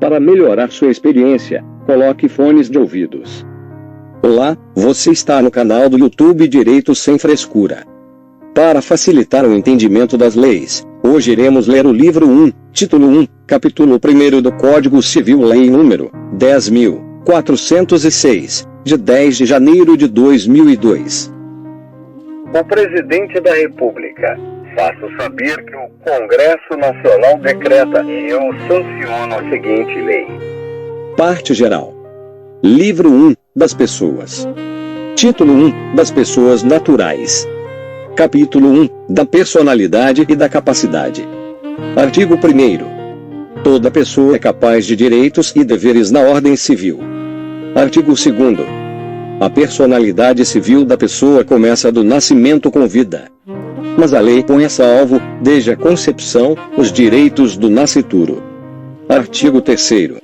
Para melhorar sua experiência, coloque fones de ouvidos. Olá, você está no canal do YouTube Direito Sem Frescura. Para facilitar o entendimento das leis, hoje iremos ler o livro 1, título 1, capítulo 1 do Código Civil, lei número 10.406, de 10 de janeiro de 2002. O Presidente da República: faço saber que o Congresso Nacional decreta e eu sanciono a seguinte lei. Parte geral. Livro 1, das pessoas. Título 1, das pessoas naturais. Capítulo 1, da personalidade e da capacidade. Artigo 1º. Toda pessoa é capaz de direitos e deveres na ordem civil. Artigo 2º. A personalidade civil da pessoa começa do nascimento com vida. Mas a lei põe a salvo, desde a concepção, os direitos do nascituro. Artigo 3º.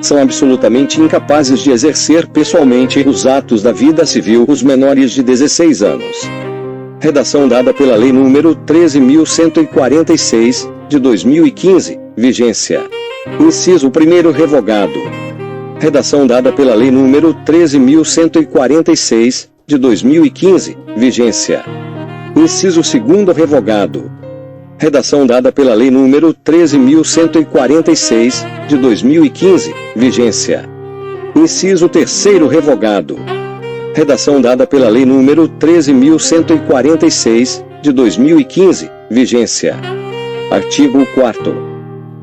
São absolutamente incapazes de exercer pessoalmente os atos da vida civil os menores de 16 anos. Redação dada pela Lei nº 13.146, de 2015, vigência. Inciso 1º revogado. Redação dada pela Lei nº 13.146, de 2015, vigência. Inciso 2º revogado. Redação dada pela Lei nº 13.146, de 2015, vigência. Inciso 3º revogado. Redação dada pela Lei nº 13.146, de 2015, vigência. Artigo 4º.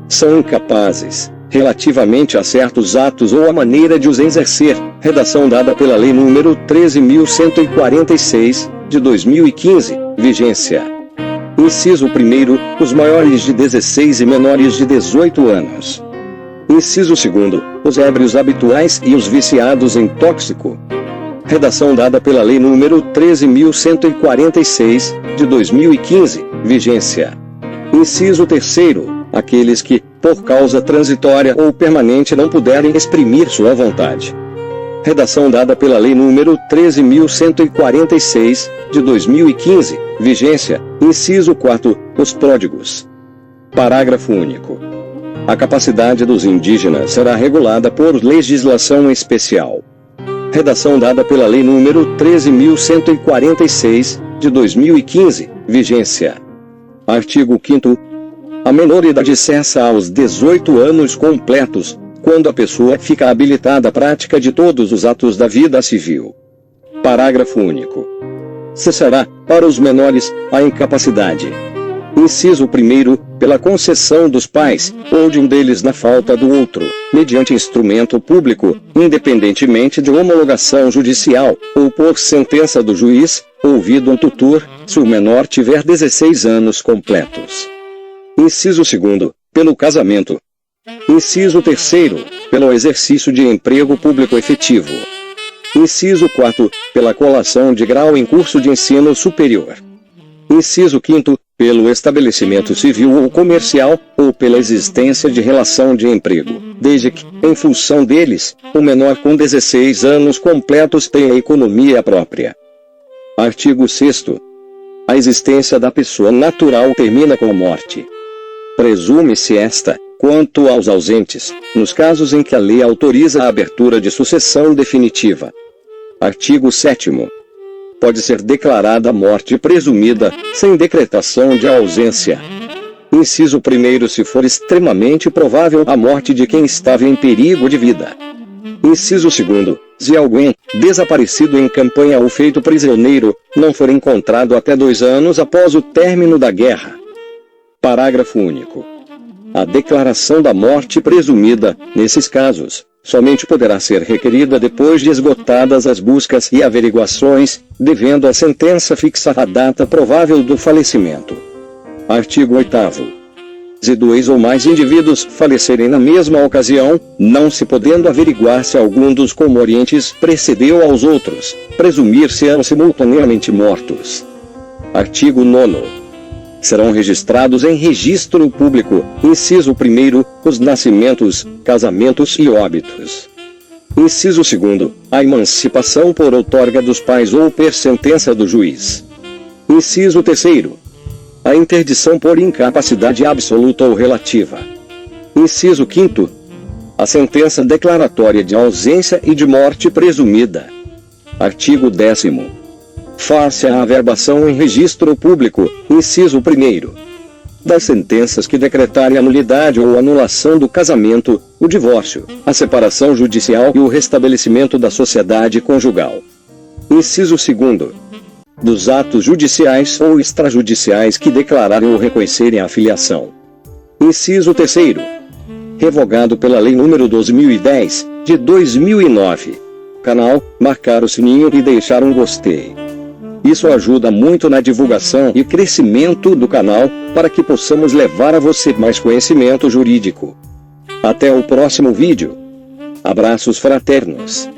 São incapazes, relativamente a certos atos ou a maneira de os exercer, redação dada pela Lei nº 13.146, de 2015, vigência. Inciso 1º, os maiores de 16 e menores de 18 anos. Inciso 2º, os ébrios habituais e os viciados em tóxico. Redação dada pela Lei nº 13.146, de 2015, vigência. Inciso 3º, aqueles que, por causa transitória ou permanente, não puderem exprimir sua vontade. Redação dada pela Lei nº 13.146, de 2015, vigência. Inciso 4º, os pródigos. Parágrafo único. A capacidade dos indígenas será regulada por legislação especial. Redação dada pela Lei nº 13.146, de 2015, vigência. Artigo 5º. A menoridade cessa aos 18 anos completos, quando a pessoa fica habilitada à prática de todos os atos da vida civil. Parágrafo único. Cessará, para os menores, a incapacidade. Inciso 1º, pela concessão dos pais, ou de um deles na falta do outro, mediante instrumento público, independentemente de homologação judicial, ou por sentença do juiz, ouvido um tutor, se o menor tiver 16 anos completos. Inciso 2º, pelo casamento. Inciso 3º, pelo exercício de emprego público efetivo. Inciso 4º, pela colação de grau em curso de ensino superior. Inciso 5º, pelo estabelecimento civil ou comercial, ou pela existência de relação de emprego, desde que, em função deles, o menor com 16 anos completos tenha economia própria. Artigo 6º. A existência da pessoa natural termina com a morte. Presume-se esta, quanto aos ausentes, nos casos em que a lei autoriza a abertura de sucessão definitiva. Artigo 7º. Pode ser declarada a morte presumida, sem decretação de ausência. Inciso 1º, se for extremamente provável a morte de quem estava em perigo de vida. Inciso 2º, se alguém, desaparecido em campanha ou feito prisioneiro, não for encontrado até 2 anos após o término da guerra. Parágrafo único. A declaração da morte presumida, nesses casos, somente poderá ser requerida depois de esgotadas as buscas e averiguações, devendo a sentença fixar a data provável do falecimento. Artigo 8º. Se 2 ou mais indivíduos falecerem na mesma ocasião, não se podendo averiguar se algum dos comorientes precedeu aos outros, presumir-se-ão simultaneamente mortos. Artigo 9º. Serão registrados em registro público, inciso 1º, os nascimentos, casamentos e óbitos. Inciso 2º, a emancipação por outorga dos pais ou por sentença do juiz. Inciso 3º, a interdição por incapacidade absoluta ou relativa. Inciso 5º, A sentença declaratória de ausência e de morte presumida. Artigo 10º. Far-se a averbação em registro público, inciso 1º. Das sentenças que decretarem a nulidade ou anulação do casamento, o divórcio, a separação judicial e o restabelecimento da sociedade conjugal. Inciso 2º. Dos atos judiciais ou extrajudiciais que declararem ou reconhecerem a filiação. Inciso 3º. Revogado pela Lei nº 12.010, de 2009. Canal, marcar o sininho e deixar um gostei. Isso ajuda muito na divulgação e crescimento do canal, para que possamos levar a você mais conhecimento jurídico. Até o próximo vídeo. Abraços fraternos.